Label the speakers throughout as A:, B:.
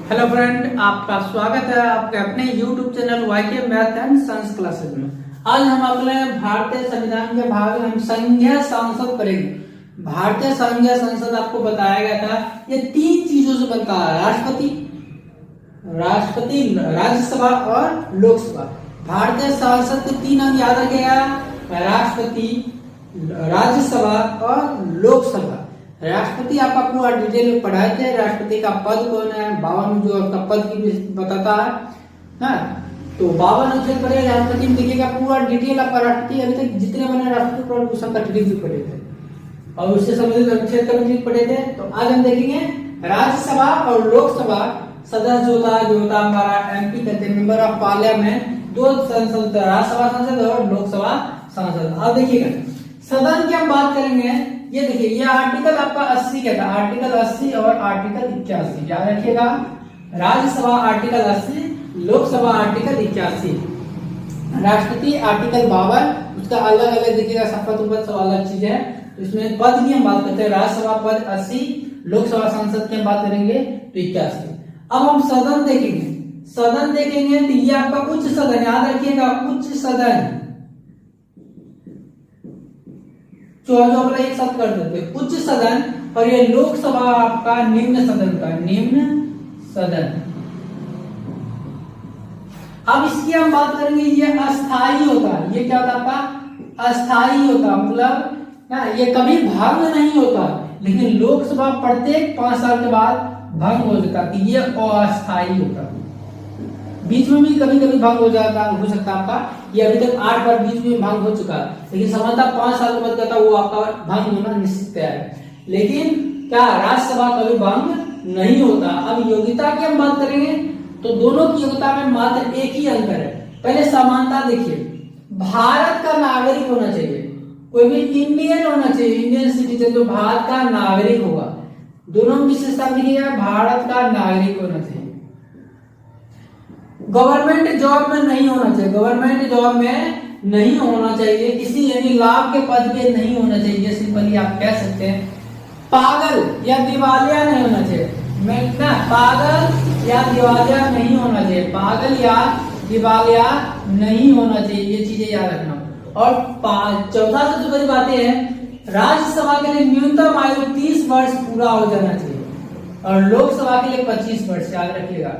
A: Hello friend, आपका स्वागत है आपके अपने YouTube channel YK math and science classes में। आज हम अपने भारतीय संविधान के भाग हम संघीय संसद पढ़ेंगे। भारतीय संघीय संसद आपको बताया गया था, ये तीन चीजों से बनता है: राष्ट्रपति, राज्यसभा और लोकसभा। भारतीय संसद के तीन अंग याद रखिएगा: राष्ट्रपति, राज्यसभा और लोकसभा। राष्ट्रपति आपका पूरा डिटेल में पढ़ाए थे। राष्ट्रपति का पद कौन है, 52 जो आपका पद की बताता है ना, तो 52 अनुच्छेद पढ़े। राष्ट्रपति में देखिएगा पूरा डिटेल आपका राष्ट्रपति अभी तक जितने बने राष्ट्रपति उसका ट्रिब्यूट पढ़े थे और उससे संबंधित अनुच्छेद का भी पढ़े थे। तो आज हम देखेंगे राज्यसभा और लोकसभा सदस्य जो होता हमारा MP कहते हैं, मेंबर ऑफ पार्लियामेंट। दो संसद, राज्यसभा संसद और लोकसभा संसद। अब देखिएगा सदन की हम बात करेंगे। ये देखिए, ये आर्टिकल आपका 80 कहता है, आर्टिकल 80 और आर्टिकल 81 याद रखिएगा। राज्यसभा आर्टिकल 80, लोकसभा आर्टिकल 81, राष्ट्रपति आर्टिकल 52। उसका अलग अलग देखिएगा, शपथ उपथ सब अलग चीज है। तो इसमें पद की हम बात करते हैं, राज्यसभा पद 80, लोकसभा संसद की हम बात करेंगे तो 81। अब हम सदन देखेंगे तो ये आपका उच्च सदन याद रखिएगा, उच्च सदन जो अपना एक साथ कर देते हैं, उच्च सदन। और ये लोकसभा आपका निम्न सदन का, निम्न सदन। अब इसकी हम बात करेंगे, ये अस्थाई होता है। ये क्या होता है आपका? अस्थाई होता, मतलब ना ये कभी भंग नहीं होता, लेकिन लोकसभा प्रत्येक 5 साल के बाद भंग हो जाता है। ये अस्थाई होता, बीच में भी कभी कभी भंग हो सकता आपका। ये अभी तक 8 बार बीच में भंग हो चुका है, लेकिन समानता 5 साल के बाद कहता वो आपका भंग होना निश्चित है। लेकिन क्या राज्यसभा कभी भंग नहीं होता। अब योग्यता की हम बात करेंगे तो दोनों की योग्यता में मात्र एक ही अंतर है। पहले समानता देखिए, भारत का नागरिक होना चाहिए, कोई भी इंडियन होना चाहिए, इंडियन सिटीजन जो भारत का नागरिक होगा। दोनों में विशेषता देखिएगा, भारत का नागरिक होना चाहिए। गवर्नमेंट जॉब में नहीं होना चाहिए, गवर्नमेंट जॉब में नहीं होना चाहिए, किसी यानी लाभ के पद पे नहीं होना चाहिए, सिंपली आप कह सकते हैं। पागल या दिवालिया नहीं होना चाहिए, पागल या दिवालिया नहीं होना चाहिए, पागल या दिवालिया नहीं होना चाहिए, ये चीजें याद रखना। और चौथा सबसे बड़ी बात है, राज्यसभा के लिए न्यूनतम आयु 30 वर्ष पूरा हो जाना चाहिए और लोकसभा के लिए 25 वर्ष, याद रखिएगा।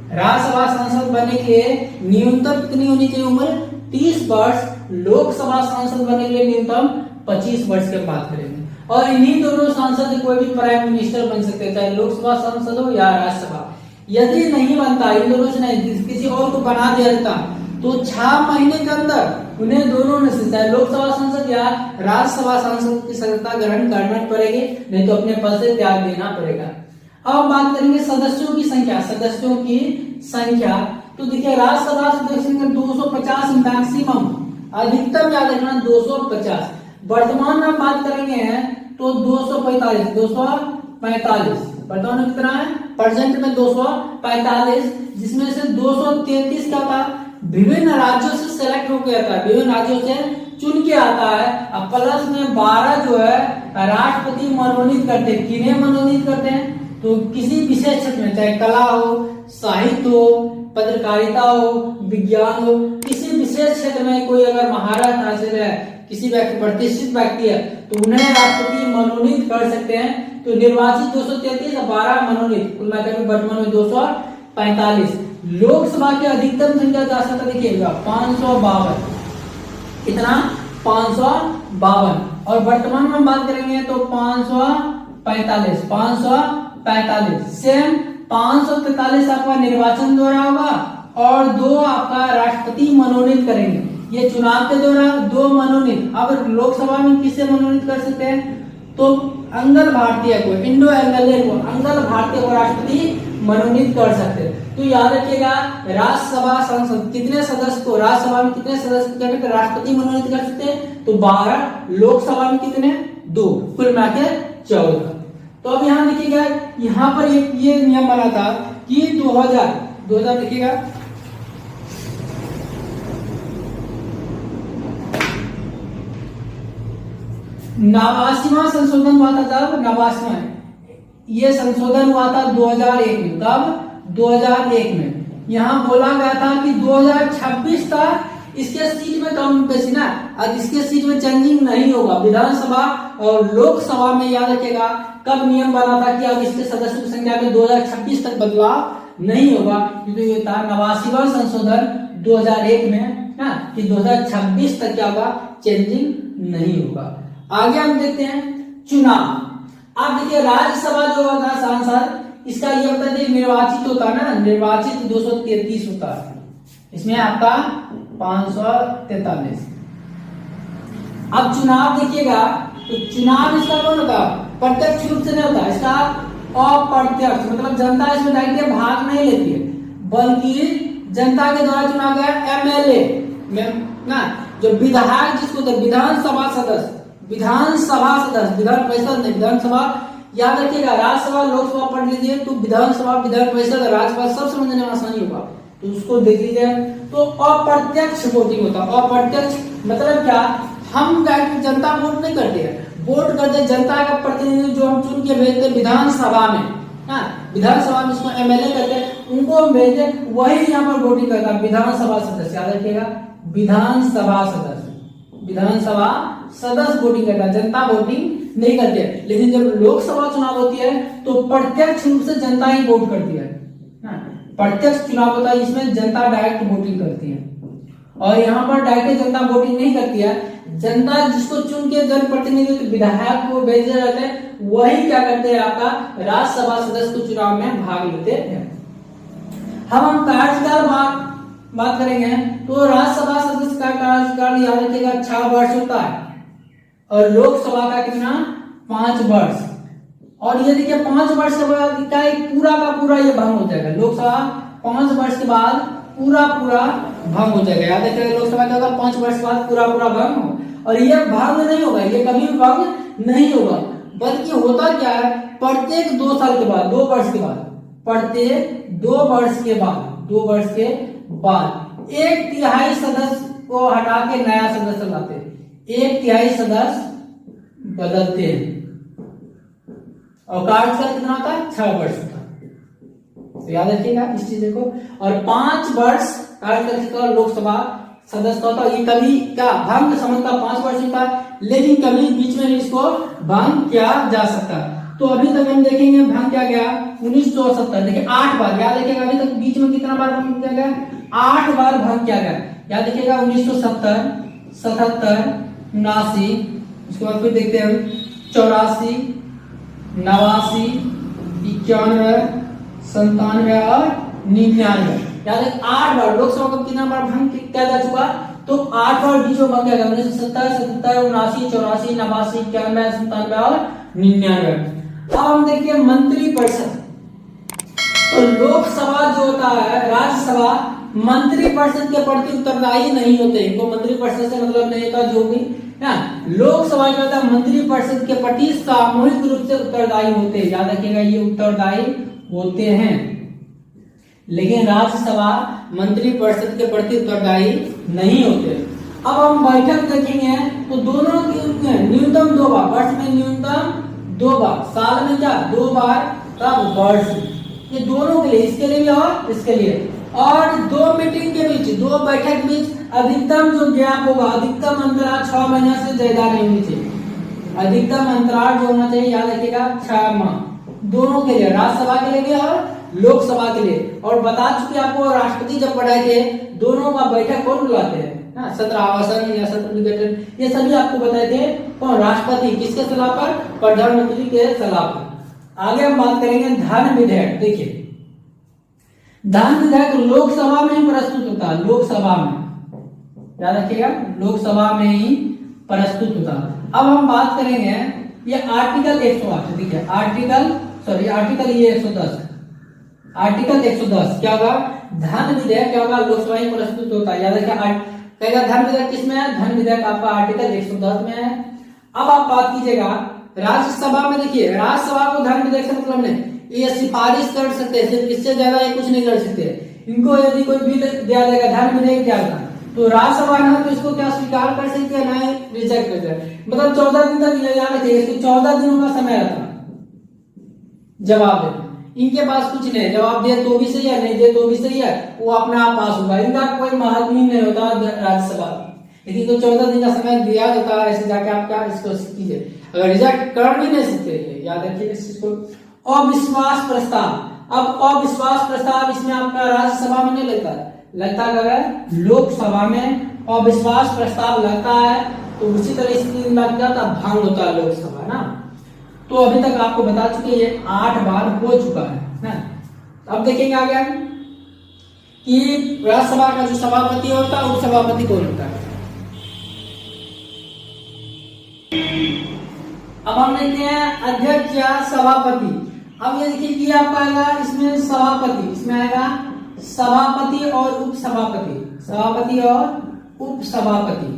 A: राज्यसभा सांसद बनने के लिए न्यूनतम कितनी होनी चाहिए उम्र? 30 वर्ष। लोकसभा सांसद बनने के लिए न्यूनतम 25 वर्ष की बात करेंगे। और इन्हीं दोनों सांसद कोई भी प्राइम मिनिस्टर बन सकते हैं, चाहे लोकसभा सांसद हो या राज्यसभा। यदि नहीं बनता, इन दोनों से नहीं, किसी और को बना दिया जाता, तो 6 महीने के अंदर उन्हें दोनों में से चाहे लोकसभा सांसद या राज्यसभा सांसद की सदस्यता ग्रहण करना पड़ेगी, नहीं तो अपने पद से त्याग देना पड़ेगा। अब बात करेंगे सदस्यों की संख्या। तो देखिए, राज्यसभा सदस्य 250 मैक्सिमम, अधिकतम याद रखना 250। वर्तमान में बात करेंगे तो 245 वर्तमान में कितना है? प्रेजेंट में 245, जिसमें से 233 का था विभिन्न राज्यों से सेलेक्ट होकर आता है, विभिन्न राज्यों से चुन के आता है। अब प्लस में 12 जो है राष्ट्रपति मनोनीत करते हैं। किन्हें मनोनीत करते हैं? तो किसी विशेष क्षेत्र में, चाहे कला हो, साहित्य हो, पत्रकारिता हो, विज्ञान हो, किसी विशेष क्षेत्र में कोई अगर महारत हासिल है, किसी व्यक्ति प्रतिष्ठित व्यक्ति है, तो उन्हें राष्ट्रपति मनोनीत कर सकते हैं। तो निर्वाचित 233 और 12 मनोनीत, कुल मिलाकर वर्तमान में 245। लोकसभा की अधिकतम संख्या जा सकता देखिएगा 552। कितना? 552। और वर्तमान में बात करेंगे तो 545 सेम। 543 आपका निर्वाचन द्वारा होगा और 2 आपका राष्ट्रपति मनोनीत करेंगे, ये चुनाव के दौरान 2 मनोनीत। अब लोकसभा में किसे मनोनीत कर सकते हैं? तो अंगल भारतीय को, इंडो एंगलियन को, अंगल भारतीय को राष्ट्रपति मनोनीत कर सकते हैं। तो याद रखिएगा, राज्यसभा संसद कितने सदस्य को, राज्यसभा में कितने सदस्य को राष्ट्रपति मनोनीत कर सकते हैं? तो 12। लोकसभा में कितने? 2, कुल मिलाकर 14। तो अब यहाँ देखिएगा, यहाँ पर एक ये नियम बना था कि 2000 देखिएगा, नवासीवां संशोधन हुआ था। तब 89 ये संशोधन हुआ था 2001 में। तब 2001 में यहाँ बोला गया था कि 2026 तक इसके सीट में कम पेशी ना, अब इसके सीट में चेंजिंग नहीं होगा। विधानसभा और लोकसभा में याद रखिएगा कब नियम बना था कि अब इसके सदस्यों की संख्या में 2026 तक बदलाव नहीं होगा, क्योंकि ये था 89वां संशोधन 2001 में ना कि 2026 तक क्या होगा, चेंजिंग नहीं होगा। आगे हम देखते हैं चुनाव। आप देखिए राज्यसभा जो होगा सांसद, इसका ये होता है निर्वाचित होता है ना, निर्वाचित 233 होता है, इसमें आपका 543। अब चुनाव देखिएगा तो चुनाव इसका कौन होता है, प्रत्यक्ष रूप से नहीं होता, इसका अप्रत्यक्ष, मतलब जनता इसमें डायरेक्ट भाग नहीं लेती है, बल्कि जनता के द्वारा चुना गया एमएलए में ना, जो विधायक जिसको विधानसभा सदस्य, विधानसभा सदस्य, विधान परिषद नहीं, विधानसभा याद रखिएगा। राज्यसभा लोकसभा पढ़ लीजिए तो विधानसभा विधान परिषद राज्यसभा सब समझने में आसानी होगा, तो उसको देख लीजिए। तो अप्रत्यक्ष वोटिंग होता है। अप्रत्यक्ष मतलब क्या, हम जनता वोट नहीं करते हैं, वोट करते जनता का प्रतिनिधि जो हम चुन के भेजते विधानसभा में, विधानसभा में इसको एमएलए कहते हैं, उनको हम भेजते, वही यहाँ पर वोटिंग करता है विधानसभा सदस्य। याद रखिएगा विधानसभा सदस्य, विधानसभा सदस्य वोटिंग करता है, जनता वोटिंग नहीं करती है। लेकिन जब लोकसभा चुनाव होती है तो प्रत्यक्ष रूप से जनता ही वोट करती है, प्रत्यक्ष चुनाव होता है, इसमें जनता डायरेक्ट वोटिंग करती है। और यहाँ पर डायरेक्ट जनता वोटिंग नहीं करती है, जनता जिसको चुन के जनप्रतिनिधि विधायक को भेजे जाते हैं, वही क्या करते हैं, आपका राज्यसभा सदस्य को चुनाव में भाग लेते हैं। हम कार्यकाल बात करेंगे तो राज्यसभा सदस्य का कार्यकाल याद रखिएगा 6 वर्ष होता है, और लोकसभा का कितना, 5 वर्ष। और ये देखिए 5 वर्ष के बाद पूरा का पूरा ये भंग हो जाएगा। लोकसभा 5 वर्ष के बाद पूरा भंग हो जाएगा। याद रखिएगा लोकसभा क्या होगा, 5 वर्ष के बाद पूरा भंग हो, और ये भंग नहीं होगा, ये कभी भी भंग नहीं होगा, बल्कि होता क्या है, प्रत्येक 2 साल के बाद, 2 वर्ष के बाद, प्रत्येक 2 वर्ष के बाद 1/3 सदस्य को हटा के नया सदस्य लाते हैं, 1/3 सदस्य बदलते हैं, और कार्यकाल कितना होता है, 6 वर्ष होता है। तो याद रखिएगा इस चीज को। और 5 वर्ष कार्यकाल का लोकसभा सदस्य होता है, ये कभी क्या भंग समझता 5 वर्ष का, लेकिन कभी बीच में इसको भंग किया जा सकता है। तो अभी तक हम देखेंगे भंग क्या गया 1970, देखिए 8 बार। याद रखिएगा अभी तक बीच में कितना बार भंग किया गया, 8 बार भंग किया गया। याद रखिएगा 1970, 77, 79, उसके बाद फिर देखते हैं 84, 89, 91, 97 और 99। याद है 8 बार लोकसभा को कितना बार भंग किया जा चुका, तो 8 बार बीच में भंग किया गया, 1970, 77, 79, 84, 89, 91, 97 और 99। अब हम देखिए मंत्रिपरिषद। तो लोकसभा जो होता है, राज्यसभा मंत्रिपरिषद के प्रति उत्तरदायी नहीं होते, इनको मंत्रिपरिषद से मतलब नहीं होता, जो भी ना लोकसभा जो होता है मंत्रिपरिषद के प्रति सामूहिक रूप से उत्तरदायी होते हैं। याद रखिएगा ये उत्तरदायी होते हैं, लेकिन राज्यसभा मंत्रिपरिषद के प्रति उत्तरदायी नहीं होते। अब हम बैठक देखेंगे तो दोनों की न्यूनतम 2 बार, वर्ष में न्यूनतम 2 बार, साल में क्या 2 बार, तब वर्ष, ये दोनों के लिए, इसके लिए भी और इसके लिए। और 2 मीटिंग के बीच, 2 बैठक के बीच अधिकतम जो गैप होगा, अधिकतम अंतराल 6 महीने से ज्यादा नहीं होनी चाहिए, अधिकतम अंतराल जो होना चाहिए याद रखिएगा 6 माह, दोनों के लिए, राज्यसभा के लिए भी और लोकसभा के लिए। और बता चुके आपको राष्ट्रपति जब पढ़ाए थे, दोनों का बैठक कौन बुलाते हैं, सत्र आवासन या सत्र निकेतन, ये सभी आपको बताए थे कौन, राष्ट्रपति, किसके सलाह पर, प्रधानमंत्री के सलाह पर। आगे हम बात करेंगे धन विधेयक। देखिए धन विधेयक लोकसभा में ही प्रस्तुत होता है, लोकसभा में, याद रखिएगा लोकसभा में ही प्रस्तुत होता है। अब हम बात करेंगे ये आर्टिकल 108, देखिए आर्टिकल ये 110, आर्टिकल 110 क्या होगा, धन विधेयक क्या होगा, लोकसभा में प्रस्तुत होता है। याद रखिएगा धन विधेयक किसमें है, धन विधेयक आपका आर्टिकल 110 में है। अब आप बात कीजिएगा राज्यसभा में, देखिए राज्यसभा को धन विधेयक से मतलब नहीं, ये सिफारिश कर सकते हैं, सिर्फ इससे ज्यादा ये कुछ नहीं कर सकते। इनको यदि कोई बिल दिया जाएगा, धन विधेयक दिया जाएगा, तो राज्यसभा ना तो इसको क्या स्वीकार कर सकती है, ना रिजेक्ट कर सकते, मतलब 14 दिन तक याद रखिएगा, इसको 14 दिनों का समय रहता जवाब देना। इनके पास कुछ नहीं, जवाब दे तो भी सही है, नहीं दे तो भी सही है, वो अपने आप पास होगा, इनका कोई महत्व ही नहीं होता राज्यसभा में। यदि तो 14 दिन का समय दिया जाता है, ऐसे जाके आप क्या इसको कीजिए, अगर रिजेक्ट कर भी नहीं सकते, याद रखिए इस चीज को। अविश्वास प्रस्ताव, अब अविश्वास प्रस्ताव इसमें आपका राज्यसभा में नहीं लगता है, लोकसभा में अविश्वास प्रस्ताव लगता है, तो उसी तरह स्थिति लग जाता, भंग होता है लोकसभा ना। तो अभी तक आपको बता चुके ये 8 बार हो चुका है ना। अब देखेंगे आगे कि राज्यसभा का जो सभापति होता है, उपसभापति कौन होता है। अब हम देखते हैं अध्यक्ष या सभापति। अब ये देखिए कि आपका आएगा इसमें सभापति, इसमें आएगा सभापति और उपसभापति, सभापति और उपसभापति।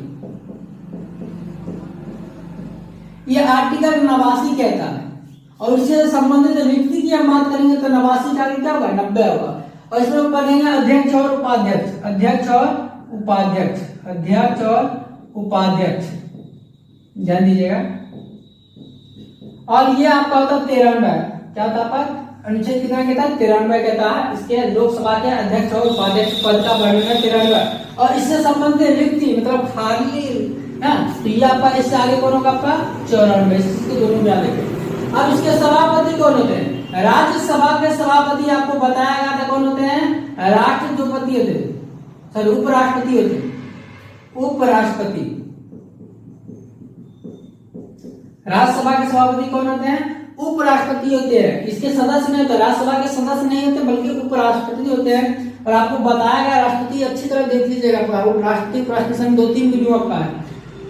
A: ये आर्टिकल 89 कहता है, और उससे संबंधित व्यक्ति की हम बात करेंगे तो 89 का क्या होगा, 90 होगा। और इसमें पढ़ेंगे अध्यक्ष और उपाध्यक्ष, अध्यक्ष और उपाध्यक्ष, अध्यक्ष और उपाध्यक्ष, ध्यान दीजिएगा। और ये आपका होता है 93, क्या होता है अनुच्छेद कितना कहता है, 93 कहता है। इसके लोकसभा के अध्यक्ष और उपाध्यक्ष पद का वर्णन 93, और इससे संबंधित व्यक्ति मतलब खाली है, तो ये आपका इससे आगे कौन होगा आपका 94, इसके दोनों में आगे। अब इसके सभापति कौन होते हैं, राज्यसभा के सभापति आपको बताया गया था कौन होते हैं, राष्ट्रपति होते हैं, सॉरी उपराष्ट्रपति होते हैं, उपराष्ट्रपति। राज्यसभा के सभापति कौन होते हैं, उपराष्ट्रपति होते हैं। इसके सदस्य नहीं होते, राज्यसभा के सदस्य नहीं होते, बल्कि उपराष्ट्रपति होते हैं। और आपको बताया गया राष्ट्रपति, अच्छी तरह देख लीजिएगा, राष्ट्रपति उपराष्ट्रपति 2-3 वीडियो आपका है।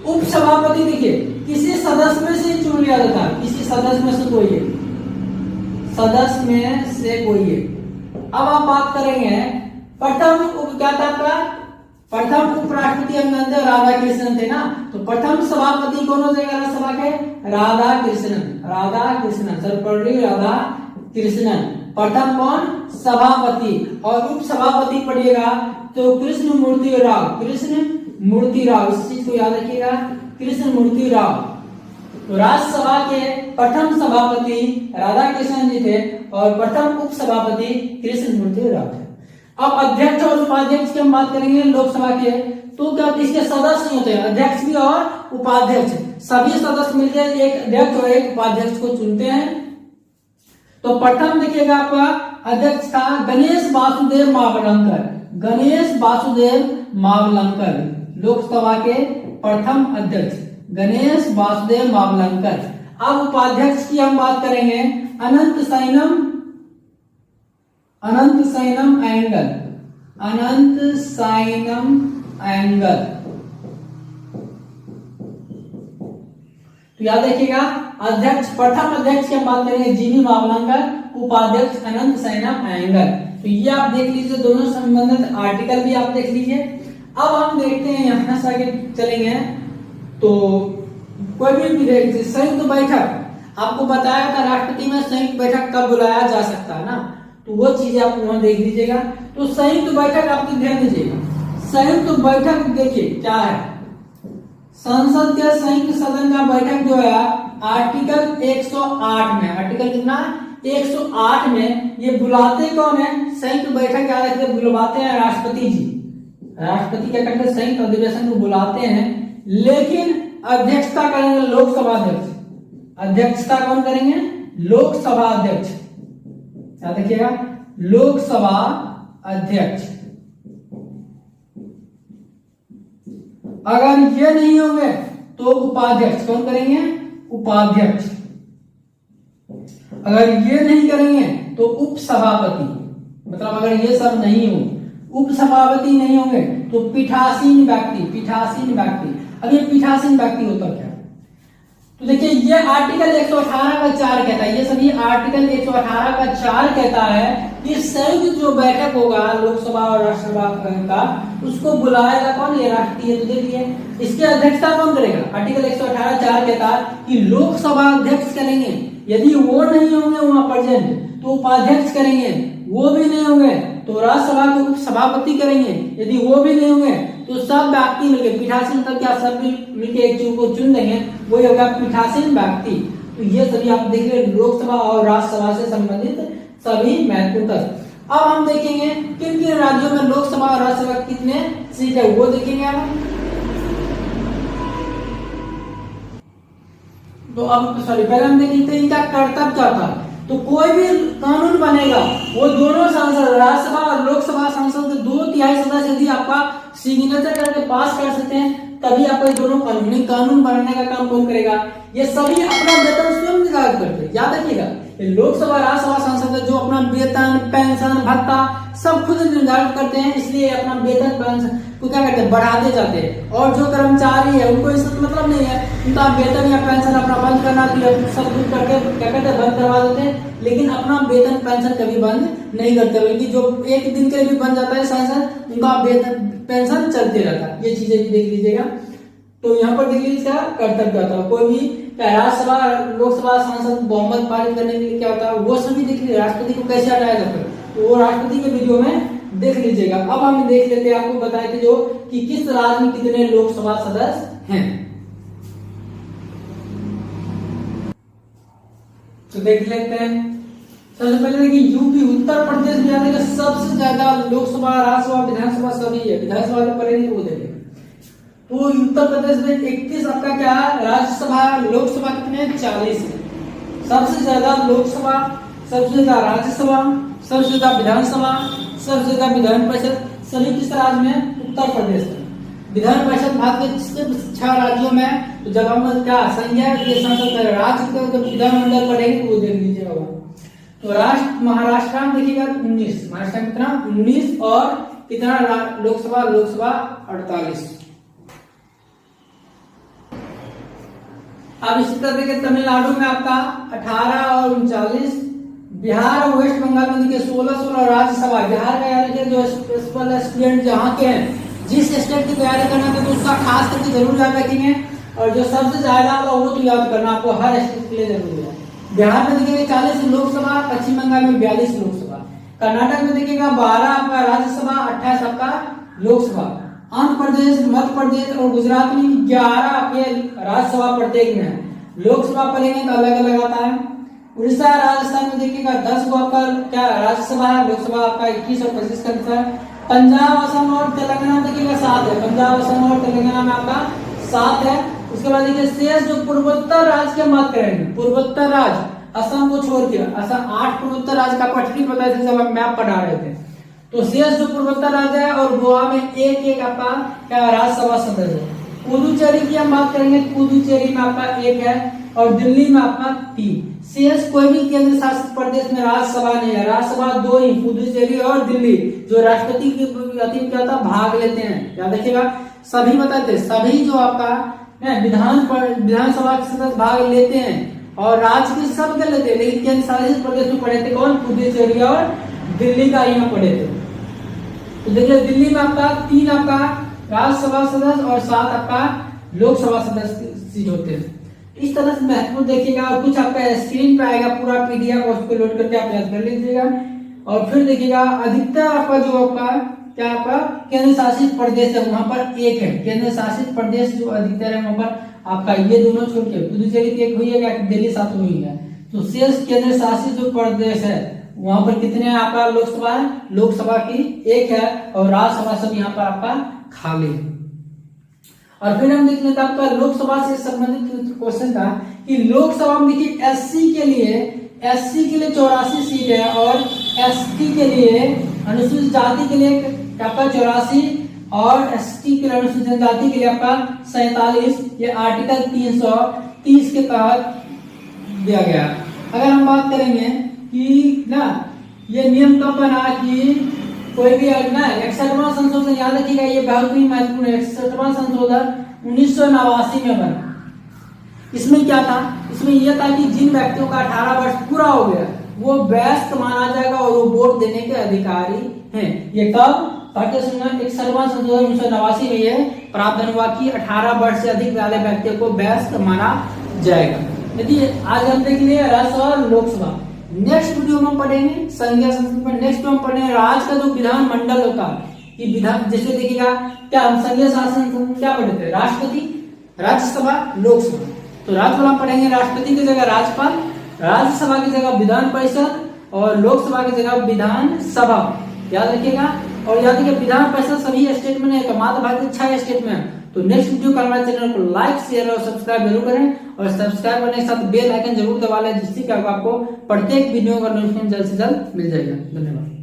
A: उपसभापति देखिए किसी सदस्य में से चुन लिया जाता है, किसी सदस्य में से कोई है, सदस्य में से कोई है। अब आप बात करेंगे प्रथम क्या था आपका, प्रथम उपराष्ट्रपति हम जानते हैं राधा कृष्णन थे ना, तो प्रथम सभापति कौन हो जाएगा राज्यसभा के, राधा कृष्णन, राधा कृष्णन, सर्वपल्ली राधा कृष्णन प्रथम कौन, सभापति। और उप सभापति पढ़िएगा तो कृष्ण मूर्ति राव, कृष्ण मूर्ति राव, इस चीज को याद रखिएगा, कृष्ण मूर्ति राव। तो राज्यसभा के प्रथम सभापति राधा कृष्णन जी थे, और प्रथम उप सभापति कृष्ण मूर्ति राव थे। अब अध्यक्ष और उपाध्यक्ष की हम बात करेंगे लोकसभा के, तो क्या इसके सदस्य नहीं होते हैं, अध्यक्ष भी और उपाध्यक्ष, सभी सदस्य मिलकर एक अध्यक्ष और एक उपाध्यक्ष को चुनते हैं। तो प्रथम देखिएगा आपका अध्यक्ष था गणेश वासुदेव मावलंकर, गणेश वासुदेव मावलंकर, लोकसभा के प्रथम अध्यक्ष गणेश वासुदेव मावलंकर। अब उपाध्यक्ष की हम बात करेंगे अनंत सैनम, अनंत सैनम एंगल, अनंत सैनम एंगल। तो याद रखिएगा अध्यक्ष, प्रथम अध्यक्ष की हम बात करेंगे जीवी मावलंकर, उपाध्यक्ष अनंत सैनम एंगल। तो ये आप देख लीजिए, दोनों संबंधित आर्टिकल भी आप देख लीजिए। अब हम देखते हैं यहां से आगे चलेंगे, तो कोई भी संयुक्त बैठक आपको बताया था राष्ट्रपति में संयुक्त बैठक कब बुलाया जा सकता है ना, तो वो चीजें आप वहां देख लीजिएगा। तो संयुक्त बैठक आपकी ध्यान दीजिएगा, संयुक्त बैठक देखिए क्या है, संसद के संयुक्त सदन का बैठक जो है आर्टिकल 108 में, आर्टिकल कितना 108 में ये बुलाते कौन है, संयुक्त बैठक याद रखिए बुलवाते हैं राष्ट्रपति जी, राष्ट्रपति क्या करते हैं संयुक्त अधिवेशन को बुलाते हैं, लेकिन अध्यक्षता करेंगे लोकसभा अध्यक्ष, अध्यक्षता कौन करेंगे, लोकसभा अध्यक्ष, याद रखिएगा लोकसभा अध्यक्ष। अगर ये नहीं होंगे तो उपाध्यक्ष कौन करेंगे, उपाध्यक्ष। अगर ये नहीं करेंगे तो उपसभापति, मतलब अगर ये सब नहीं हो, उपसभापति नहीं होंगे तो पीठासीन व्यक्ति, पीठासीन व्यक्ति। अब ये पीठासीन व्यक्ति होता क्या, तो देखिए ये आर्टिकल 118 का 4 कहता है, ये सभी आर्टिकल 118 का 4 कहता है कि संयुक्त जो बैठक होगा लोकसभा और राज्यसभा का, उसको बुलाएगा कौन, ये राष्ट्रपति। तो देखिए इसकी अध्यक्षता कौन करेगा, आर्टिकल 118 4 कहता है कि लोकसभा अध्यक्ष करेंगे, यदि वो नहीं होंगे वहां प्रेजेंट तो उपाध्यक्ष करेंगे, वो भी नहीं होंगे तो राज्यसभा के उप सभापति करेंगे, यदि वो भी नहीं होंगे तो सब व्यक्ति मिलके पीठासीन तक क्या सब मिलके एक चीज को चुन देंगे, वही होगा पीठासीन व्यक्ति। तो ये सभी आप देख रहे लोकसभा और राज्यसभा से संबंधित सभी महत्वपूर्ण तथ्य। अब हम देखेंगे किन किन राज्यों में लोकसभा और राज्यसभा कितने सीट है वो देखेंगे हम। तो अब पहले हम देखेंगे इनका कर्तव्य क्या था। तो कोई भी कानून बनेगा वो दोनों सांसद राज्यसभा और लोकसभा सांसद के 2/3 सदस्य यदि आपका सिग्नेचर करके पास कर सकते हैं तभी आपका दोनों कानून बनाने का काम कौन करेगा। ये सभी अपना वेतन स्वयं निर्धारित करते हैं। याद रखिएगा लोकसभा राज्यसभा सांसद जो अपना वेतन पेंशन भत्ता सब खुद निर्धारित करते हैं, इसलिए अपना वेतन पेंशन को क्या करते हैं बढ़ाते जाते हैं। और जो कर्मचारी है उनको इससे मतलब नहीं है, उनका वेतन या पेंशन अपना बंद करना सब कुछ करके क्या करते हैं बंद करवा देते हैं, लेकिन अपना वेतन पेंशन कभी बंद नहीं करते, बल्कि जो एक दिन के लिए भी बन जाता है सांसद उनका वेतन पेंशन चलते रहता है। ये चीजें भी देख लीजिएगा। तो यहाँ पर देख लीजिए इसका कर्तव्य होता है। कोई भी राज्यसभा लोकसभा सांसद बहुमत पारित करने के लिए क्या होता है वो सभी देख लीजिए। राष्ट्रपति को कैसे हटाया जाता है तो वो राष्ट्रपति के वीडियो में देख लीजिएगा। अब हम देख लेते हैं, आपको बताए थे जो कि किस राज्य में कितने लोकसभा सदस्य हैं। तो देख लेते हैं। सबसे पहले देखिए यूपी उत्तर प्रदेश में जाने का सबसे ज्यादा लोकसभा राज्यसभा विधानसभा सभी है। विधानसभा में पढ़ेंगे तो वो देखेंगे। तो उत्तर प्रदेश में 31 आपका क्या है राज्यसभा, लोकसभा कितने 40 है। सबसे ज्यादा लोकसभा, सबसे ज्यादा राज्यसभा, सबसे ज्यादा विधानसभा, सबसे ज्यादा विधान परिषद सभी किस राज्य में उत्तर प्रदेश में। विधान परिषद भारत के 6 राज्यों में। तो जब हम क्या संज्ञा राज्य का विधानमंडल पढ़ेंगे तो वो देख लीजिएगा। तो महाराष्ट्र में देखिएगा 19, महाराष्ट्र में कितना 19 और कितना लोकसभा 48। अब इसी तरह देखिए तमिलनाडु में आपका 18 और 39, बिहार और वेस्ट बंगाल में देखिए 16 राज्यसभा। बिहार का जो स्टूडेंट जहाँ के हैं जिस स्टेट की तैयारी करना है तो उसका खास करके जरूर याद रखेंगे, और जो सबसे ज्यादा होगा वो तो याद करना आपको हर स्टेट के लिए जरूरी है। बिहार में देखिएगा 40 लोकसभा, पश्चिम बंगाल में 42 लोकसभा, कर्नाटक में देखिएगा 12 आपका राज्यसभा, 28 आपका लोकसभा, आंध्र प्रदेश मध्य प्रदेश और गुजरात में 11 आपके राज्यसभा प्रत्येक में है। लोकसभा पढ़ेंगे तो अलग अलग आता है। उड़ीसा राजस्थान में देखिएगा 10 आपका क्या राज्यसभा है, लोकसभा आपका 21 और 25 का है। पंजाब असम और तेलंगाना देखिएगा 7 है। पंजाब असम और तेलंगाना में आपका 7 है। उसके बाद देखिए शेष जो पूर्वोत्तर राज्य के बात करेंगे, पूर्वोत्तर राज्य असम को छोड़ के असम 8 पूर्वोत्तर राज्य का पटरी बताए थे जब आप मैप पढ़ा रहे थे। तो शेष जो पूर्वोत्तर राज्य है और गोवा में एक आपका क्या राज्यसभा सदस्य है। पुदुचेरी की हम बात करेंगे, पुदुचेरी में आपका 1 है और दिल्ली में आपका 3। शेष कोई भी केंद्र शासित प्रदेश में राज्यसभा नहीं है। राज्यसभा 2 ही, पुदुचेरी और दिल्ली, जो राष्ट्रपति की क्या था भाग लेते हैं। याद रखिएगा सभी बताते सभी जो आपका विधानसभा के सदस्य भाग लेते हैं और राज्य के सब कर लेते हैं, लेकिन केंद्र शासित प्रदेश में पढ़े थे कौन पुदुचेरी और दिल्ली का यहाँ पढ़े थे। तो देखिए दिल्ली में आपका 3 आपका राज्यसभा सदस्य और 7 आपका लोकसभा सदस्य सीट होते हैं। इस तरह से महत्वपूर्ण देखिएगा और कुछ आपका स्क्रीन पे आएगा पूरा पीडीएफ, उसको लोड करके आप याद कर लीजिएगा। और फिर देखिएगा अधिकतर आपका जो आपका क्या आपका केंद्र शासित प्रदेश है वहां पर 1 है। केंद्र शासित प्रदेश जो अधिकतर है वहां पर आपका ये दोनों छोड़ के पुदुचेरी की 1 हुई है, दिल्ली 7 हुई है। तो शेष केंद्र शासित जो प्रदेश है वहां पर कितने आपका लोकसभा है, लोकसभा की 1 है और राज्यसभा सब यहाँ पर आपका खाली है। और फिर हम देख लेते हैं आपका लोकसभा से संबंधित क्वेश्चन था कि लोकसभा में देखिए एससी के लिए 84 सीट है और एसटी के लिए अनुसूचित जाति के लिए आपका 84 और एसटी के लिए अनुसूचित जनजाति के लिए आपका 47। ये आर्टिकल 330 के तहत दिया गया। अगर हम बात करेंगे कि ना ये नियम कब बना कि कोई भी ना 61वां संशोधन याद रखिएगा, ये बहुत ही महत्वपूर्ण है। 61वां संशोधन 1989 में बना। इसमें क्या था, इसमें यह था कि जिन व्यक्तियों का 18 वर्ष पूरा हो गया वो वयस्क माना जाएगा और वो वोट देने के अधिकारी हैं। ये कब भारतीय संविधान 61वां संशोधन 1989 में ये प्रावधान हुआ कि 18 वर्ष से अधिक वाले व्यक्तियों को वयस्क माना जाएगा। यदि आज हम देख लिए राज्यसभा और लोकसभा, नेक्स्ट वीडियो में पढ़ेंगे संज्ञा संस्कृत में। नेक्स्ट में पढ़ेंगे राज्य का जो विधानमंडल होता है कि विधान जैसे देखिएगा क्या हम संघीय शासन क्या पढ़े थे, राष्ट्रपति, राज्यसभा, लोकसभा। तो राज्यसभा पढ़ेंगे राष्ट्रपति की जगह राज्यपाल, राज्यसभा की जगह विधान परिषद और लोकसभा की जगह विधान सभा, याद रखिएगा। और याद रखिए विधान परिषद सभी स्टेट में नहीं तो मात्र भारत के 6 स्टेट में है। तो नेक्स्ट वीडियो का हमारे चैनल को लाइक शेयर और सब्सक्राइब जरूर करें, और सब्सक्राइब करने के साथ बेल आइकन जरूर दबा लें, जिससे कि आपको प्रत्येक वीडियो का नोटिफिकेशन जल्द से जल्द मिल जाएगा। धन्यवाद।